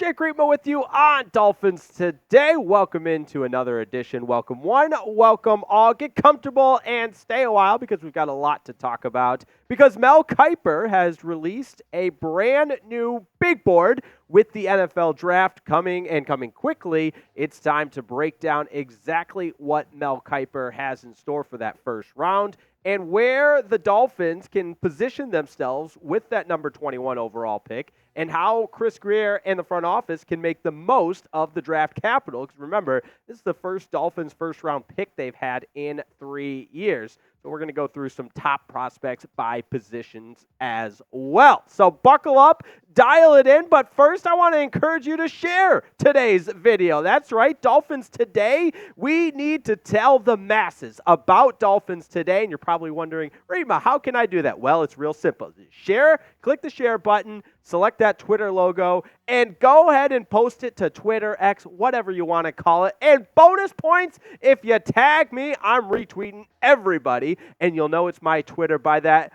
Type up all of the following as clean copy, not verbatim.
Jake Riepma with you on Dolphins Today. Welcome into another edition. Welcome one, welcome all. Get comfortable and stay a while because we've got a lot to talk about. Because Mel Kiper has released a brand new big board with the NFL Draft coming quickly. It's time to break down exactly what Mel Kiper has in store for that first round and where the Dolphins can position themselves with that number 21 overall pick, and how Chris Grier and the front office can make the most of the draft capital. Because remember, this is the first Dolphins first-round pick they've had in 3 years. So we're going to go through some top prospects by positions as well. So buckle up, dial it in. But first, I want to encourage you to share today's video. That's right, Dolphins Today. We need to tell the masses about Dolphins Today. And you're probably wondering, Riepma, how can I do that? Well, it's real simple. Share, click the share button, select that Twitter logo, and go ahead and post it to Twitter, X, whatever you want to call it. And bonus points, if you tag me, I'm retweeting everybody, and you'll know it's my Twitter by that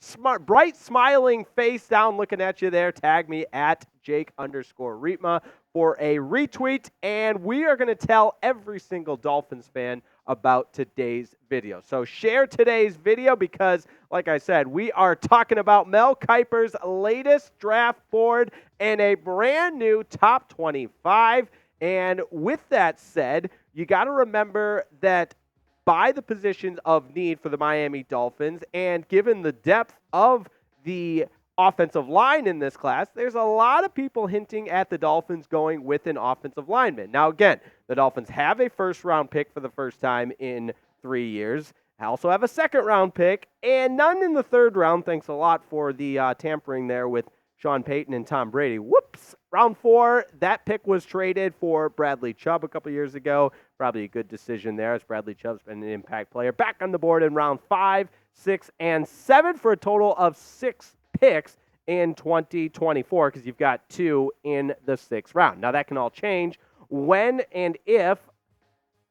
smart, bright, smiling face down looking at you there. Tag me at Jake_Riepma for a retweet, and we are going to tell every single Dolphins fan about today's video. So share today's video because, like I said, we are talking about Mel Kiper's latest draft board and a brand new top 25. And with that said, you got to remember that by the positions of need for the Miami Dolphins, and given the depth of the offensive line in this class, there's a lot of people hinting at the Dolphins going with an offensive lineman. Now, again, the Dolphins have a first-round pick for the first time in 3 years. They also have a second-round pick, and none in the third round. Thanks a lot for the tampering there with Sean Payton and Tom Brady. Whoops! Round 4, that pick was traded for Bradley Chubb a couple years ago. Probably a good decision there, as Bradley Chubb's been an impact player. Back on the board in round 5, 6, and 7 for a total of 6 picks in 2024, because you've got 2 in the 6th round. Now, that can all change when and if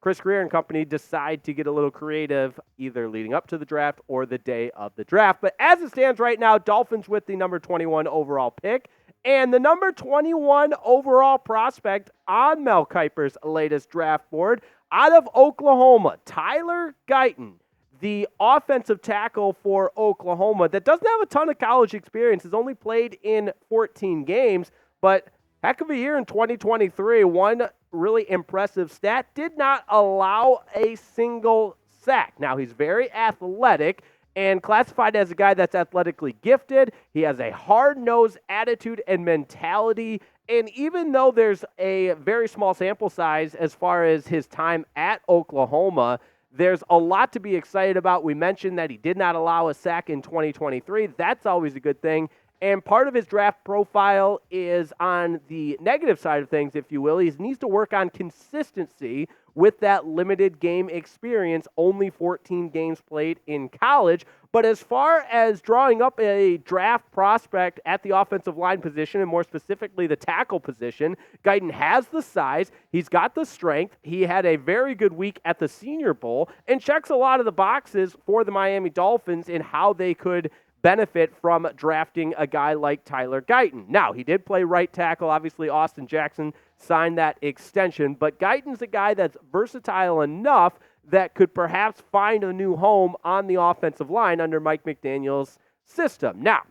Chris Grier and company decide to get a little creative, either leading up to the draft or the day of the draft. But as it stands right now, Dolphins with the number 21 overall pick, and the number 21 overall prospect on Mel Kiper's latest draft board out of Oklahoma, Tyler Guyton, the offensive tackle for Oklahoma that doesn't have a ton of college experience, has only played in 14 games, but heck of a year in 2023. One really impressive stat, did not allow a single sack. Now, he's very athletic and classified as a guy that's athletically gifted. He has a hard-nosed attitude and mentality, and even though there's a very small sample size as far as his time at Oklahoma, there's a lot to be excited about. We mentioned that he did not allow a sack in 2023. That's always a good thing. And part of his draft profile is on the negative side of things, if you will. He needs to work on consistency with that limited game experience, only 14 games played in college. But as far as drawing up a draft prospect at the offensive line position, and more specifically the tackle position, Guyton has the size, he's got the strength, he had a very good week at the Senior Bowl, and checks a lot of the boxes for the Miami Dolphins in how they could benefit from drafting a guy like Tyler Guyton. Now, he did play right tackle. Obviously, Austin Jackson signed that extension, but Guyton's a guy that's versatile enough that could perhaps find a new home on the offensive line under Mike McDaniel's system. Now,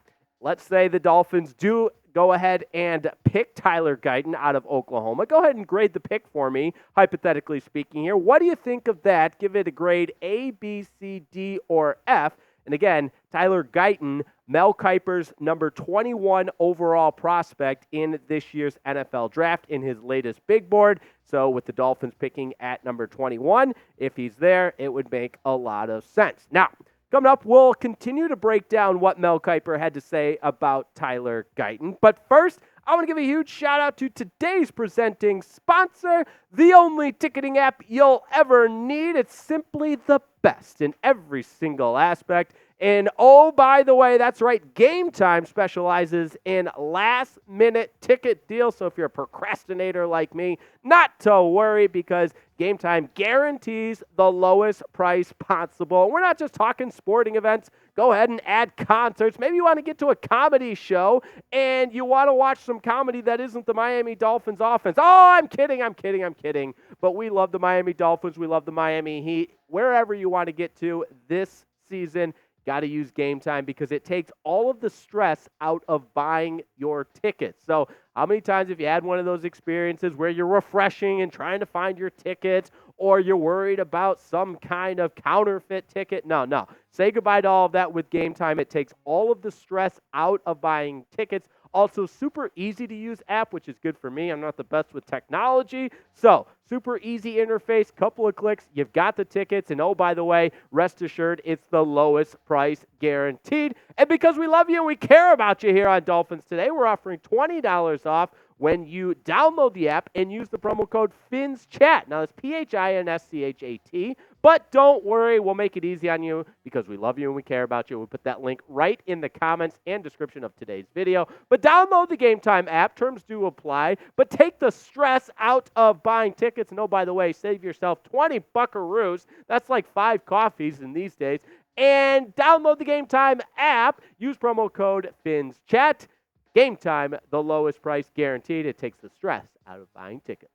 let's say the Dolphins do go ahead and pick Tyler Guyton out of Oklahoma. Go ahead and grade the pick for me, hypothetically speaking here. What do you think of that? Give it a grade A, B, C, D, or F. And again, Tyler Guyton, Mel Kiper's number 21 overall prospect in this year's NFL Draft in his latest big board. So with the Dolphins picking at number 21, if he's there, it would make a lot of sense. Now, coming up, we'll continue to break down what Mel Kiper had to say about Tyler Guyton. But first, I want to give a huge shout out to today's presenting sponsor, the only ticketing app you'll ever need. It's simply the best in every single aspect. And oh, by the way, that's right, Game Time specializes in last-minute ticket deals. So if you're a procrastinator like me, not to worry, because Game Time guarantees the lowest price possible. We're not just talking sporting events. Go ahead and add concerts. Maybe you want to get to a comedy show and you want to watch some comedy that isn't the Miami Dolphins offense. Oh, I'm kidding. But we love the Miami Dolphins. We love the Miami Heat. Wherever you want to get to this season, got to use Game Time because it takes all of the stress out of buying your tickets. So how many times have you had one of those experiences where you're refreshing and trying to find your tickets, or you're worried about some kind of counterfeit ticket? No. Say goodbye to all of that with Game Time. It takes all of the stress out of buying tickets. Also, super easy to use app, which is good for me. I'm not the best with technology. So, super easy interface, couple of clicks, you've got the tickets. And oh, by the way, rest assured, it's the lowest price guaranteed. And because we love you and we care about you here on Dolphins Today, we're offering $20 off when you download the app and use the promo code FINSCHAT. Now, that's PHINSCHAT. But don't worry, we'll make it easy on you because we love you and we care about you. We'll put that link right in the comments and description of today's video. But download the Game Time app. Terms do apply. But take the stress out of buying tickets. And oh, by the way, save yourself 20 buckaroos. That's like 5 coffees in these days. And download the Game Time app. Use promo code FINSCHAT. Game Time, the lowest price guaranteed. It takes the stress out of buying tickets.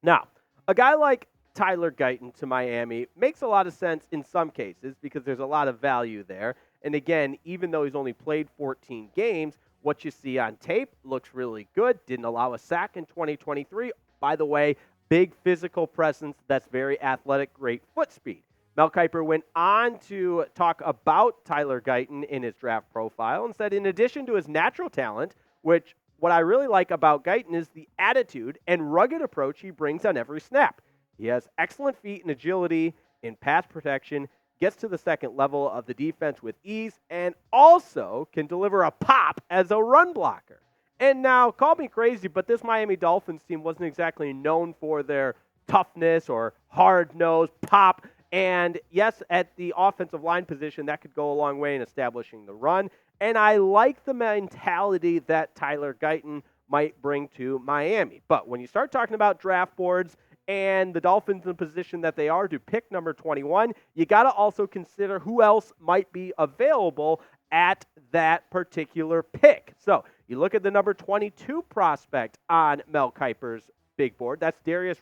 Now, a guy like Tyler Guyton to Miami makes a lot of sense in some cases because there's a lot of value there. And again, even though he's only played 14 games, what you see on tape looks really good. Didn't allow a sack in 2023. By the way, big physical presence that's very athletic, great foot speed. Mel Kiper went on to talk about Tyler Guyton in his draft profile and said, in addition to his natural talent, which what I really like about Guyton is the attitude and rugged approach he brings on every snap. He has excellent feet and agility in pass protection, gets to the second level of the defense with ease, and also can deliver a pop as a run blocker. And now, call me crazy, but this Miami Dolphins team wasn't exactly known for their toughness or hard-nosed pop. And yes, at the offensive line position, that could go a long way in establishing the run. And I like the mentality that Tyler Guyton might bring to Miami. But when you start talking about draft boards and the Dolphins in the position that they are to pick number 21, you got to also consider who else might be available at that particular pick. So you look at the number 22 prospect on Mel Kiper's big board. That's Darius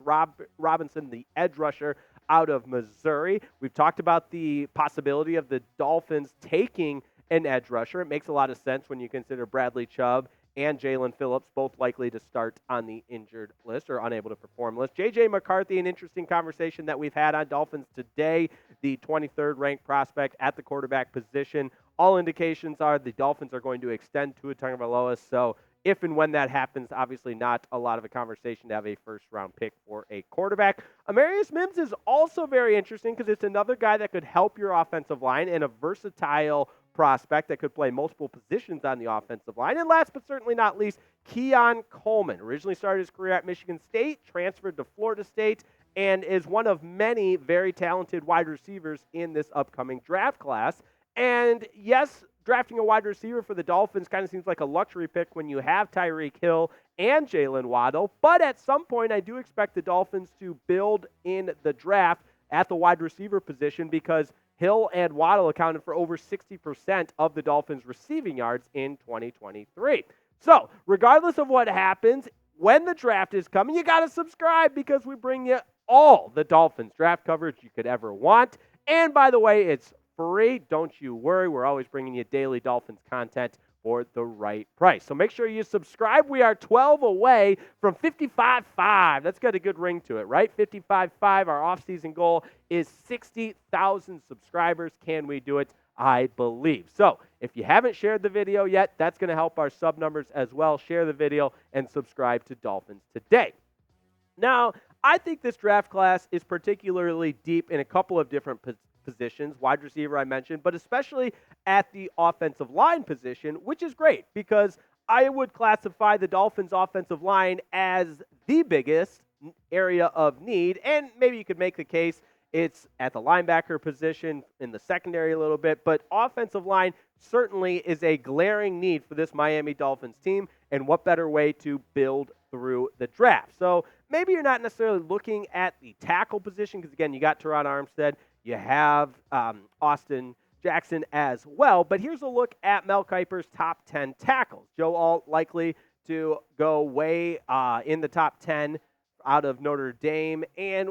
Robinson, the edge rusher out of Missouri. We've talked about the possibility of the Dolphins taking an edge rusher. It makes a lot of sense when you consider Bradley Chubb and Jalen Phillips both likely to start on the injured list or unable to perform list. J.J. McCarthy, an interesting conversation that we've had on Dolphins Today, the 23rd ranked prospect at the quarterback position. All indications are the Dolphins are going to extend Tua Tagovailoa, so if and when that happens, obviously not a lot of a conversation to have a first-round pick for a quarterback. Amarius Mims is also very interesting because it's another guy that could help your offensive line and a versatile prospect that could play multiple positions on the offensive line. And last but certainly not least, Keon Coleman. Originally started his career at Michigan State, transferred to Florida State, and is one of many very talented wide receivers in this upcoming draft class. And yes, drafting a wide receiver for the Dolphins kind of seems like a luxury pick when you have Tyreek Hill and Jalen Waddle. But at some point, I do expect the Dolphins to build in the draft at the wide receiver position because Hill and Waddle accounted for over 60% of the Dolphins' receiving yards in 2023. So, regardless of what happens, when the draft is coming, you got to subscribe because we bring you all the Dolphins draft coverage you could ever want. And by the way, it's free. Don't you worry. We're always bringing you daily Dolphins content for the right price. So make sure you subscribe. We are 12 away from 55.5. That's got a good ring to it, right? 55.5. Our offseason goal is 60,000 subscribers. Can we do it? I believe. So if you haven't shared the video yet, that's going to help our sub numbers as well. Share the video and subscribe to Dolphins Today. Now, I think this draft class is particularly deep in a couple of different positions, wide receiver I mentioned, but especially at the offensive line position, which is great because I would classify the Dolphins offensive line as the biggest area of need, and maybe you could make the case It's at the linebacker position, in the secondary a little bit, but offensive line certainly is a glaring need for this Miami Dolphins team, and what better way to build through the draft? So maybe you're not necessarily looking at the tackle position because, again, you got Teron Armstead, you have Austin Jackson as well, but here's a look at Mel Kiper's top 10 tackles. Joe Alt likely to go way in the top 10 out of Notre Dame, and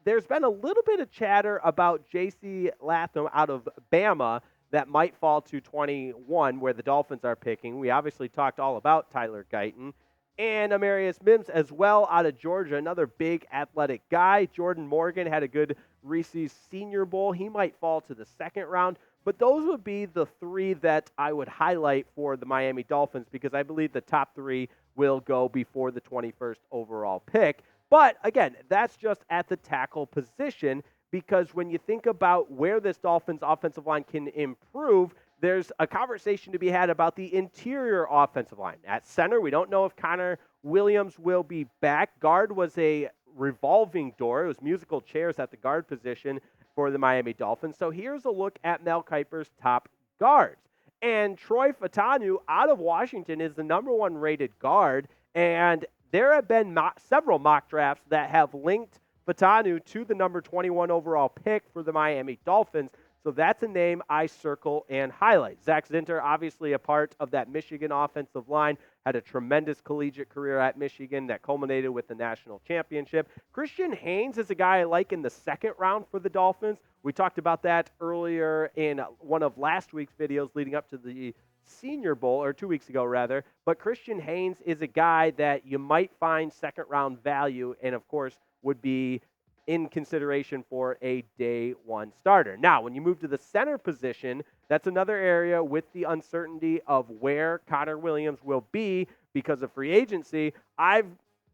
there's been a little bit of chatter about J.C. Latham out of Bama that might fall to 21, where the Dolphins are picking. We obviously talked all about Tyler Guyton. And Amarius Mims as well out of Georgia, another big athletic guy. Jordan Morgan had a good Reese's Senior Bowl. He might fall to the second round. But those would be the three that I would highlight for the Miami Dolphins because I believe the top three will go before the 21st overall pick. But, again, that's just at the tackle position because when you think about where this Dolphins offensive line can improve, there's a conversation to be had about the interior offensive line. At center, we don't know if Connor Williams will be back. Guard was a revolving door. It was musical chairs at the guard position for the Miami Dolphins. So here's a look at Mel Kiper's top guards. And Troy Fautanu out of Washington is the number one rated guard, and there have been several mock drafts that have linked Fautanu to the number 21 overall pick for the Miami Dolphins. So that's a name I circle and highlight. Zach Zinter, obviously a part of that Michigan offensive line, had a tremendous collegiate career at Michigan that culminated with the national championship. Christian Haynes is a guy I like in the second round for the Dolphins. We talked about that earlier in one of last week's videos leading up to the Senior Bowl, or 2 weeks ago rather. But Christian Haynes is a guy that you might find second round value and, of course, would be in consideration for a day one starter. Now, when you move to the center position, that's another area with the uncertainty of where Connor Williams will be because of free agency. I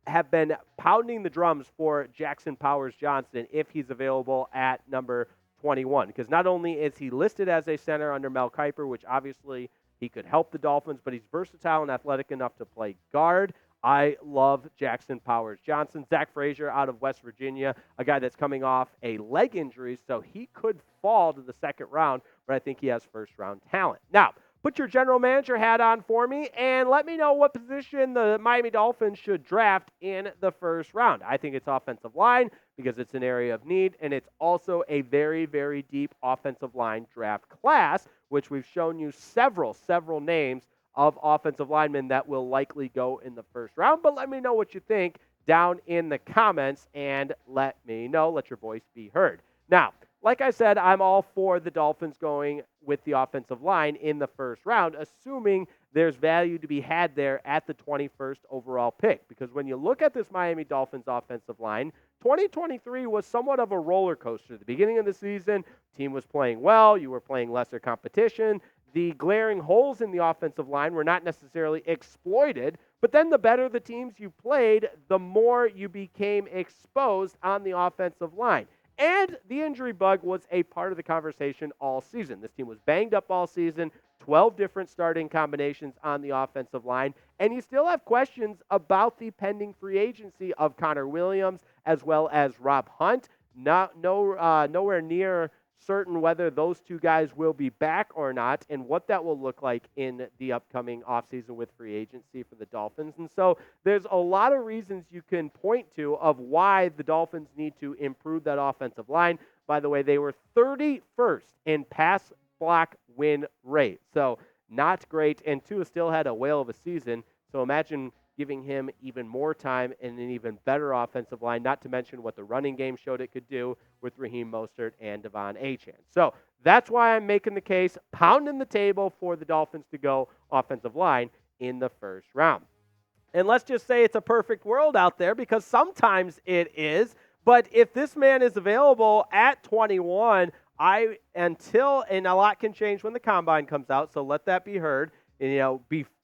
have been pounding the drums for Jackson Powers Johnson if he's available at number 21, because not only is he listed as a center under Mel Kiper, which obviously he could help the Dolphins, but he's versatile and athletic enough to play guard. I love Jackson Powers Johnson. Zach Frazier out of West Virginia, a guy that's coming off a leg injury, so he could fall to the second round, but I think he has first-round talent. Now, put your general manager hat on for me and let me know what position the Miami Dolphins should draft in the first round. I think it's offensive line because it's an area of need, and it's also a very, very deep offensive line draft class, which we've shown you several names of offensive linemen that will likely go in the first round. But let me know what you think down in the comments and let me know. Let your voice be heard. Now, like I said, I'm all for the Dolphins going with the offensive line in the first round, assuming there's value to be had there at the 21st overall pick. Because when you look at this Miami Dolphins offensive line, 2023 was somewhat of a roller coaster. At the beginning of the season, team was playing well. You were playing lesser competition. The glaring holes in the offensive line were not necessarily exploited, but then the better the teams you played, the more you became exposed on the offensive line. And the injury bug was a part of the conversation all season. This team was banged up all season, 12 different starting combinations on the offensive line, and you still have questions about the pending free agency of Connor Williams as well as Rob Hunt. Nowhere near certain whether those two guys will be back or not and what that will look like in the upcoming offseason with free agency for the Dolphins. And so there's a lot of reasons you can point to of why the Dolphins need to improve that offensive line. By the way, they were 31st in pass block win rate. So not great. And Tua still had a whale of a season. So imagine giving him even more time and an even better offensive line, not to mention what the running game showed it could do with Raheem Mostert and Devon Achane. So that's why I'm making the case, pounding the table for the Dolphins to go offensive line in the first round. And let's just say it's a perfect world out there, because sometimes it is. But if this man is available at 21, and a lot can change when the combine comes out, so let that be heard. And,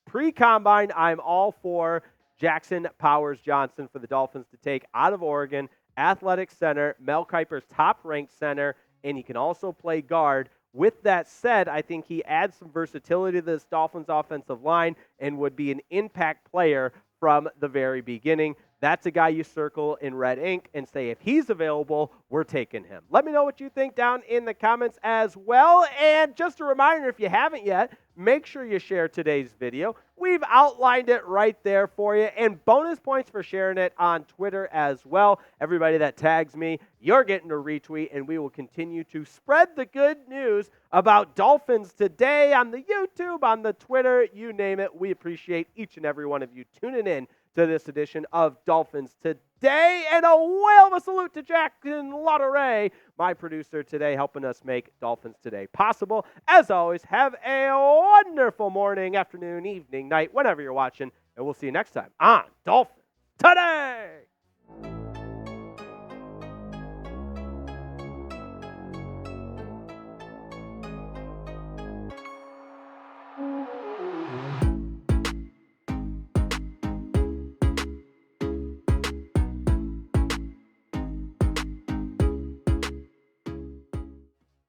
pre-combine, I'm all for Jackson Powers Johnson for the Dolphins to take out of Oregon, athletic center, Mel Kiper's top-ranked center, and he can also play guard. With that said, I think he adds some versatility to this Dolphins offensive line and would be an impact player from the very beginning. that's a guy you circle in red ink and say, if he's available, we're taking him. Let me know what you think down in the comments as well. And just a reminder, if you haven't yet, make sure you share today's video. We've outlined it right there for you. And bonus points for sharing it on Twitter as well. Everybody that tags me, you're getting a retweet, and we will continue to spread the good news about Dolphins Today on the YouTube, on the Twitter, you name it. We appreciate each and every one of you tuning in to this edition of Dolphins Today. And a whale of a salute to Jackson Lauderay, my producer today, helping us make Dolphins Today possible. As always, have a wonderful morning, afternoon, evening, night, whenever you're watching, and we'll see you next time on Dolphins Today.